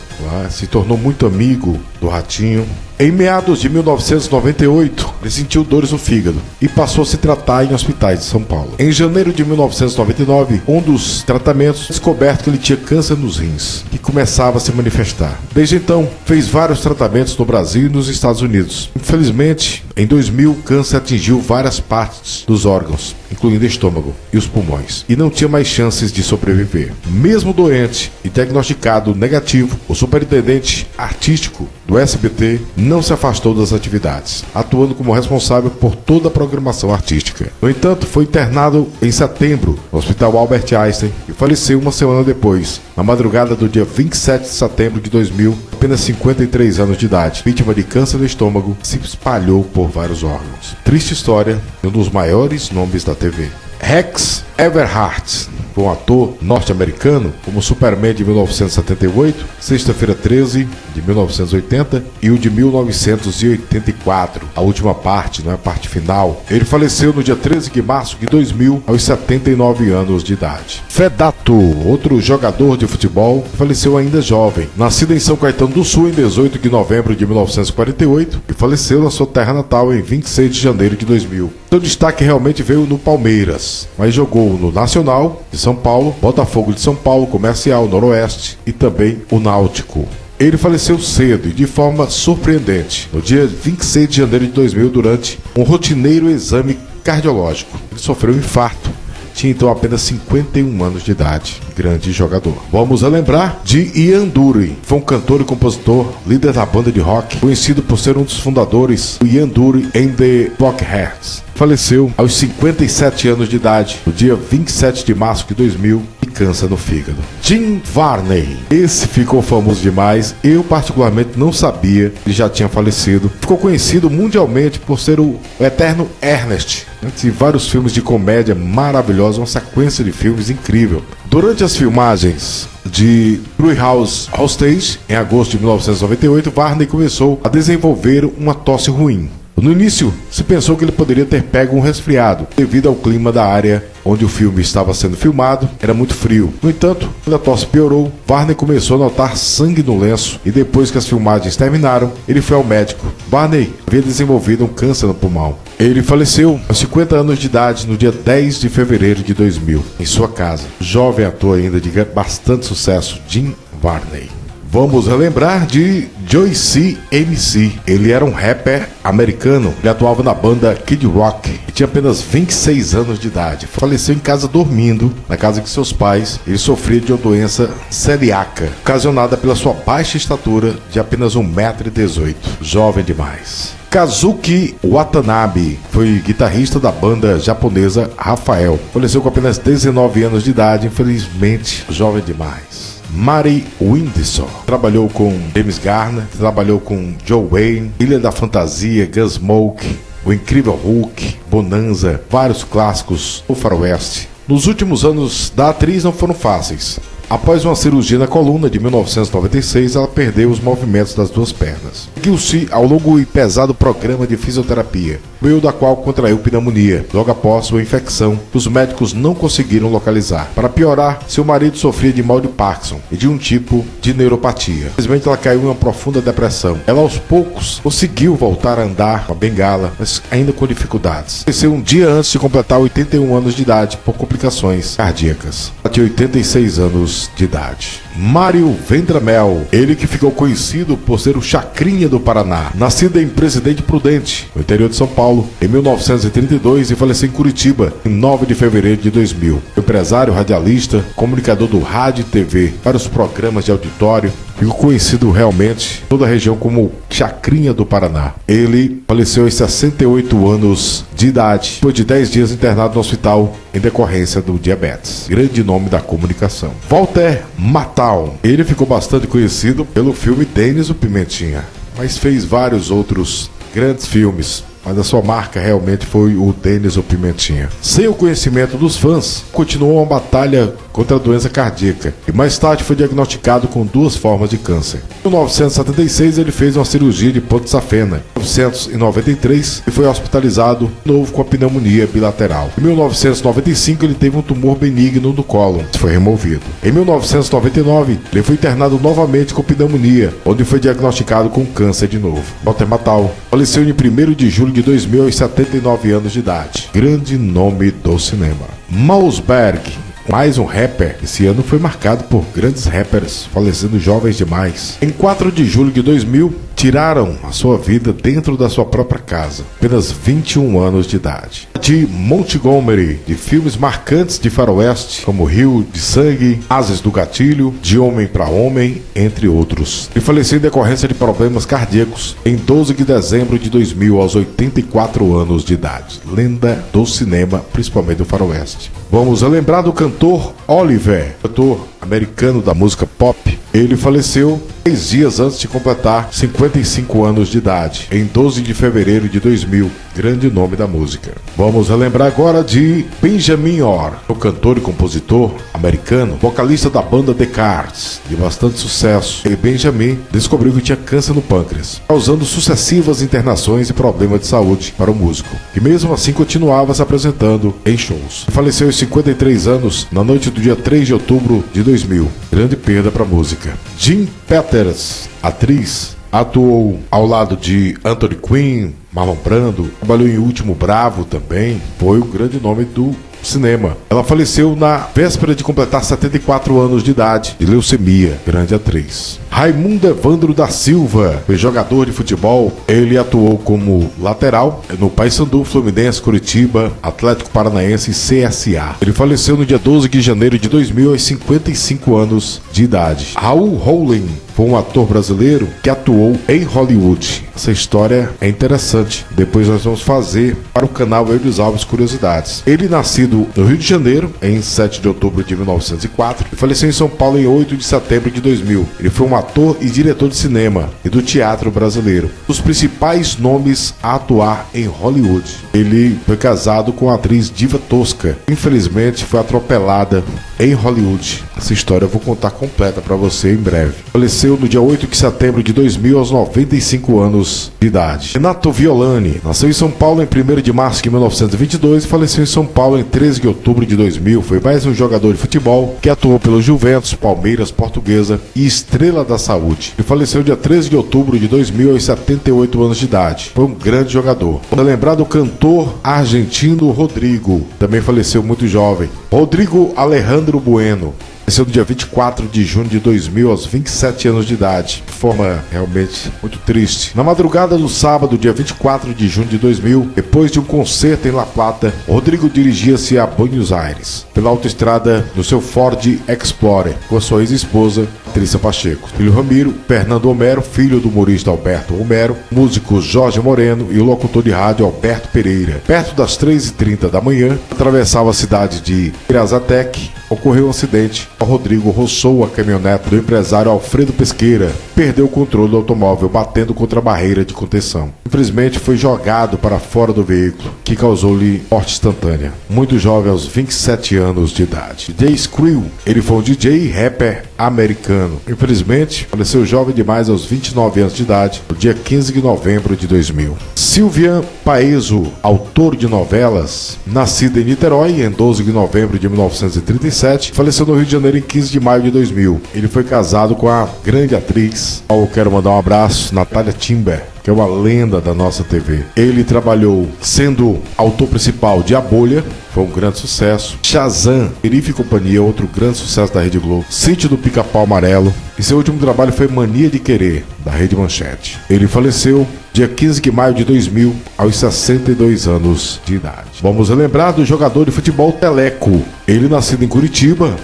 se tornou muito amigo do Ratinho. Em meados de 1998, ele sentiu dores no fígado e passou a se tratar em hospitais de São Paulo. Em janeiro de 1999, um dos tratamentos descoberto que ele tinha câncer nos rins, que começava a se manifestar. Desde então, fez vários tratamentos no Brasil e nos Estados Unidos. Infelizmente, em 2000, o câncer atingiu várias partes dos órgãos, incluindo o estômago e os pulmões, e não tinha mais chances de sobreviver. Mesmo doente e diagnosticado negativo, o superintendente artístico do SBT não se afastou das atividades, atuando como responsável por toda a programação artística. No entanto, foi internado em setembro no Hospital Albert Einstein e faleceu uma semana depois, na madrugada do dia 27 de setembro de 2000, apenas 53 anos de idade, vítima de câncer no estômago, se espalhou por vários órgãos. Triste história de um dos maiores nomes da TV. Rex Everhart foi um ator norte-americano, como Superman de 1978, Sexta-feira 13 de 1980 e o de 1984, a última parte, a parte final. Ele faleceu no dia 13 de março de 2000, aos 79 anos de idade. Fedato, outro jogador de futebol, faleceu ainda jovem, nascido em São Caetano do Sul em 18 de novembro de 1948 e faleceu na sua terra natal em 26 de janeiro de 2000. Seu destaque realmente veio no Palmeiras, mas jogou no Nacional de São Paulo, Botafogo de São Paulo, Comercial, Noroeste e também o Náutico. Ele faleceu cedo e de forma surpreendente, no dia 26 de janeiro de 2000, durante um rotineiro exame cardiológico. Ele sofreu um infarto. Tinha então apenas 51 anos de idade. Grande jogador. Vamos lembrar de Ian Dury. Foi um cantor e compositor, líder da banda de rock, conhecido por ser um dos fundadores do Ian Dury and the Blockheads. Faleceu aos 57 anos de idade, no dia 27 de março de 2000, de câncer no fígado. Jim Varney. Esse ficou famoso demais. Eu particularmente não sabia que ele já tinha falecido. Ficou conhecido mundialmente por ser o eterno Ernest. Tem vários filmes de comédia maravilhosos, uma sequência de filmes incrível. Durante as filmagens de Treehouse Hostage, em agosto de 1998, Varney começou a desenvolver uma tosse ruim. No início, se pensou que ele poderia ter pego um resfriado, devido ao clima da área onde o filme estava sendo filmado, era muito frio. No entanto, quando a tosse piorou, Varney começou a notar sangue no lenço e depois que as filmagens terminaram, ele foi ao médico. Varney havia desenvolvido um câncer no pulmão. Ele faleceu aos 50 anos de idade no dia 10 de fevereiro de 2000, em sua casa. Jovem ator ainda de bastante sucesso, Jim Varney. Vamos relembrar de Joey C. MC. Ele era um rapper americano. Ele atuava na banda Kid Rock e tinha apenas 26 anos de idade. Faleceu em casa dormindo, na casa de seus pais. Ele sofria de uma doença celíaca, ocasionada pela sua baixa estatura de apenas 1,18 m. Jovem demais. Kazuki Watanabe foi guitarrista da banda japonesa Rafael. Faleceu com apenas 19 anos de idade, infelizmente, jovem demais. Mary Windsor trabalhou com James Garner, trabalhou com Joe Wayne, Ilha da Fantasia, Gunsmoke, O Incrível Hulk, Bonanza, vários clássicos do faroeste. Nos últimos anos da atriz não foram fáceis. Após uma cirurgia na coluna de 1996, ela perdeu os movimentos das duas pernas. Seguiu-se ao longo e pesado programa de fisioterapia, meio da qual contraiu pneumonia, logo após sua infecção, que os médicos não conseguiram localizar. Para piorar, seu marido sofria de mal de Parkinson e de um tipo de neuropatia. Infelizmente, ela caiu em uma profunda depressão. Ela, aos poucos, conseguiu voltar a andar com a bengala, mas ainda com dificuldades. Faleceu um dia antes de completar 81 anos de idade por complicações cardíacas. Ela tinha 86 anos de idade. Mário Vendramel, ele que ficou conhecido por ser o Chacrinha do Paraná, nascido em Presidente Prudente, no interior de São Paulo, em 1932 e faleceu em Curitiba, em 9 de fevereiro de 2000. Empresário, radialista, comunicador do rádio e TV, vários programas de auditório, ficou conhecido realmente toda a região como Chacrinha do Paraná. Ele faleceu aos 68 anos de idade, depois de 10 dias internado no hospital em decorrência do diabetes. Grande nome da comunicação. Walter Matthau. Ele ficou bastante conhecido pelo filme Denis o Pimentinha, mas fez vários outros grandes filmes. Mas a sua marca realmente foi o Denis o Pimentinha. Sem o conhecimento dos fãs, continuou uma batalha contra a doença cardíaca e mais tarde foi diagnosticado com 2 formas de câncer. Em 1976 ele fez uma cirurgia de ponte safena. Em 1993 ele foi hospitalizado de novo com a pneumonia bilateral. Em 1995 ele teve um tumor benigno no cólon, que foi removido. Em 1999 ele foi internado novamente com pneumonia, onde foi diagnosticado com câncer de novo. Walter Matthau faleceu em 1º de julho de 2000 aos 79 anos de idade. Grande nome do cinema. Mossberg, mais um rapper. Esse ano foi marcado por grandes rappers falecendo jovens demais. Em 4 de julho de 2000, tiraram a sua vida dentro da sua própria casa, apenas 21 anos de idade. De Montgomery, de filmes marcantes de faroeste, como Rio de Sangue, Ases do Gatilho, De Homem para Homem, entre outros. Ele faleceu em decorrência de problemas cardíacos em 12 de dezembro de 2000, aos 84 anos de idade. Lenda do cinema, principalmente do faroeste. Vamos lembrar do cantor Oliver, cantor americano da música pop. Ele faleceu 10 dias antes de completar 55 anos de idade, em 12 de fevereiro de 2000. Grande nome da música. Vamos relembrar agora de Benjamin Orr, o cantor e compositor americano, vocalista da banda The Cars, de bastante sucesso. E Benjamin descobriu que tinha câncer no pâncreas, causando sucessivas internações e problemas de saúde para o músico, que mesmo assim continuava se apresentando em shows. Faleceu aos 53 anos na noite do dia 3 de outubro de 2000. Grande perda para a música. Jean Peters, atriz, atuou ao lado de Anthony Quinn, Marlon Brando, trabalhou em Último Bravo também, foi o grande nome do cinema. Ela faleceu na véspera de completar 74 anos de idade, de leucemia. Grande atriz. Raimundo Evandro da Silva foi jogador de futebol. Ele atuou como lateral no Paysandu, Fluminense, Curitiba, Atlético Paranaense e CSA. Ele faleceu no dia 12 de janeiro de 2000 aos 55 anos de idade. Raul Rowling foi um ator brasileiro que atuou em Hollywood. Essa história é interessante. Depois nós vamos fazer para o canal Eudes Alves Curiosidades. Ele, nascido no Rio de Janeiro em 7 de outubro de 1904 e faleceu em São Paulo em 8 de setembro de 2000. Ele foi um ator e diretor de cinema e do teatro brasileiro, os principais nomes a atuar em Hollywood. Ele foi casado com a atriz Diva Tosca. Infelizmente foi atropelada em Hollywood. Essa história eu vou contar completa para você em breve. Faleceu no dia 8 de setembro de 2000 aos 95 anos de idade. Renato Violani nasceu em São Paulo em 1º de março de 1922 e faleceu em São Paulo em 13 de outubro de 2000. Foi mais um jogador de futebol que atuou pelo Juventus, Palmeiras, Portuguesa e Estrela da Saúde. Ele faleceu dia 13 de outubro de 2000 aos 78 anos de idade. Foi um grande jogador. Vamos lembrar do cantor argentino Rodrigo, também faleceu muito jovem. Rodrigo Alejandro Bueno faleceu no dia 24 de junho de 2000 aos 27 anos de idade, de forma realmente muito triste. Na madrugada do sábado, dia 24 de junho de 2000, depois de um concerto em La Plata, Rodrigo dirigia-se a Buenos Aires, pela autoestrada no seu Ford Explorer, com a sua ex-esposa, Patrícia Pacheco, filho Ramiro, Fernando Homero, filho do humorista Alberto Homero, músico Jorge Moreno e o locutor de rádio Alberto Pereira. Perto das 3h30 da manhã, atravessava a cidade de Irazatec, ocorreu um acidente. O Rodrigo roçou a caminhonete do empresário Alfredo Pesqueira, perdeu o controle do automóvel, batendo contra a barreira de contenção. Infelizmente foi jogado para fora do veículo, que causou-lhe morte instantânea. Muito jovem, aos 27 anos de idade. DJ Screw, ele foi um DJ e rapper americano. Infelizmente, faleceu jovem demais, aos 29 anos de idade, no dia 15 de novembro de 2000. Silvian Paeso, autor de novelas, nascido em Niterói em 12 de novembro de 1937, faleceu no Rio de Janeiro em 15 de maio de 2000. Ele foi casado com a grande atriz, eu quero mandar um abraço, Natália Timber, que é uma lenda da nossa TV. Ele trabalhou sendo autor principal de A Bolha, foi um grande sucesso. Shazam, Perife e Companhia, outro grande sucesso da Rede Globo. Sítio do Pica-Pau Amarelo, e seu último trabalho foi Mania de Querer, da Rede Manchete. Ele faleceu dia 15 de maio de 2000, aos 62 anos de idade. Vamos lembrar do jogador de futebol Teleco. Ele, nascido em Curitiba,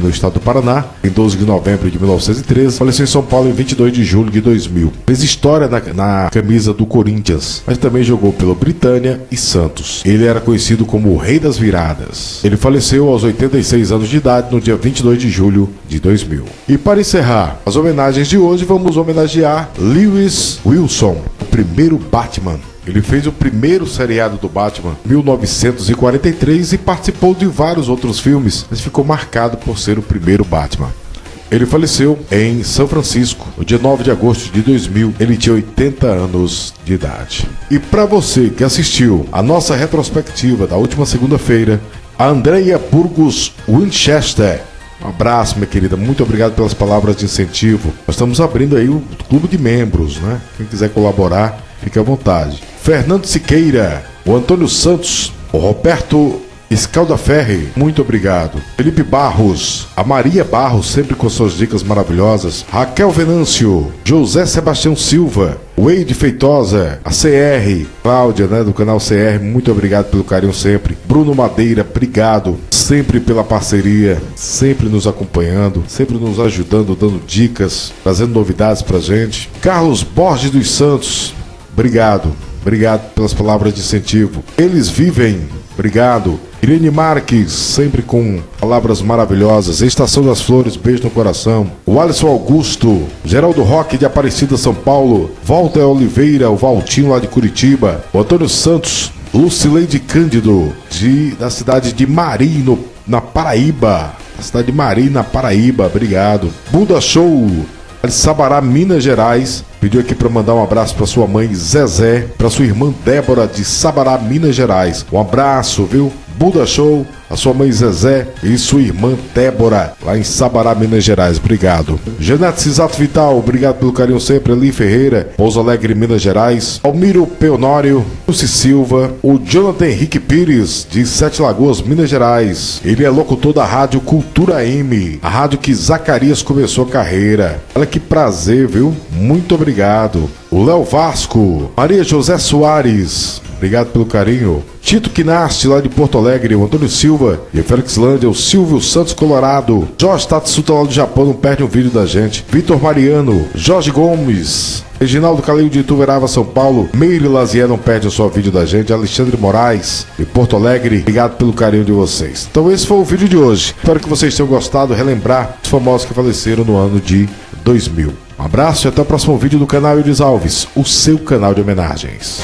no estado do Paraná, em 12 de novembro de 1913, faleceu em São Paulo em 22 de julho de 2000. Fez história na camisa do Corinthians, mas também jogou pelo Britânia e Santos. Ele era conhecido como o Rei das Viradas. Ele faleceu aos 86 anos de idade no dia 22 de julho de 2000. E para encerrar as homenagens de hoje, vamos homenagear Lewis Wilson, o primeiro Batman. Ele fez o primeiro seriado do Batman, 1943, e participou de vários outros filmes, mas ficou marcado por ser o primeiro Batman. Ele faleceu em São Francisco, no dia 9 de agosto de 2000. Ele tinha 80 anos de idade. E para você que assistiu a nossa retrospectiva da última segunda-feira, a Andrea Burgos Winchester, um abraço, minha querida, muito obrigado pelas palavras de incentivo. Nós estamos abrindo aí o clube de membros, né? Quem quiser colaborar, fique à vontade. Fernando Siqueira, o Antônio Santos, o Roberto Escaldaferri, muito obrigado. Felipe Barros, a Maria Barros, sempre com suas dicas maravilhosas. Raquel Venâncio, José Sebastião Silva, Wade Feitosa, a CR, Cláudia, né, do canal CR, muito obrigado pelo carinho sempre. Bruno Madeira, obrigado sempre pela parceria, sempre nos acompanhando, sempre nos ajudando, dando dicas, trazendo novidades pra gente. Carlos Borges dos Santos, obrigado pelas palavras de incentivo. Eles vivem, obrigado. Irene Marques, sempre com palavras maravilhosas. Estação das Flores, beijo no coração. O Alisson Augusto, Geraldo Roque de Aparecida, São Paulo. Walter Oliveira, o Valtinho lá de Curitiba. O Antônio Santos, Lucileide Cândido, da cidade de Mari, na Paraíba. A cidade de Mari, na Paraíba, obrigado. Buda Show, de Sabará, Minas Gerais, pediu aqui para mandar um abraço para sua mãe Zezé, para sua irmã Débora de Sabará, Minas Gerais. Um abraço, viu? Buda Show, a sua mãe Zezé e sua irmã Débora, lá em Sabará, Minas Gerais. Obrigado. Janete Cisato Vital, obrigado pelo carinho sempre. Eli Ferreira, Pouso Alegre, Minas Gerais. Almiro Peonório, Luci Silva. O Jonathan Henrique Pires, de Sete Lagoas, Minas Gerais. Ele é locutor da Rádio Cultura M, a rádio que Zacarias começou a carreira. Olha que prazer, viu? Muito obrigado. O Léo Vasco, Maria José Soares, obrigado pelo carinho. Tito Quinaste, lá de Porto Alegre. O Antônio Silva e Félix Lândia. O Silvio Santos Colorado. Jorge Tatsuta, lá do Japão, não perde um vídeo da gente. Vitor Mariano, Jorge Gomes, Reginaldo Calil de Ituverava, São Paulo. Meire Lazier, não perde o seu vídeo da gente. Alexandre Moraes, de Porto Alegre, obrigado pelo carinho de vocês. Então esse foi o vídeo de hoje. Espero que vocês tenham gostado. Relembrar os famosos que faleceram no ano de 2000. Um abraço e até o próximo vídeo do canal Eudes Alves, o seu canal de homenagens.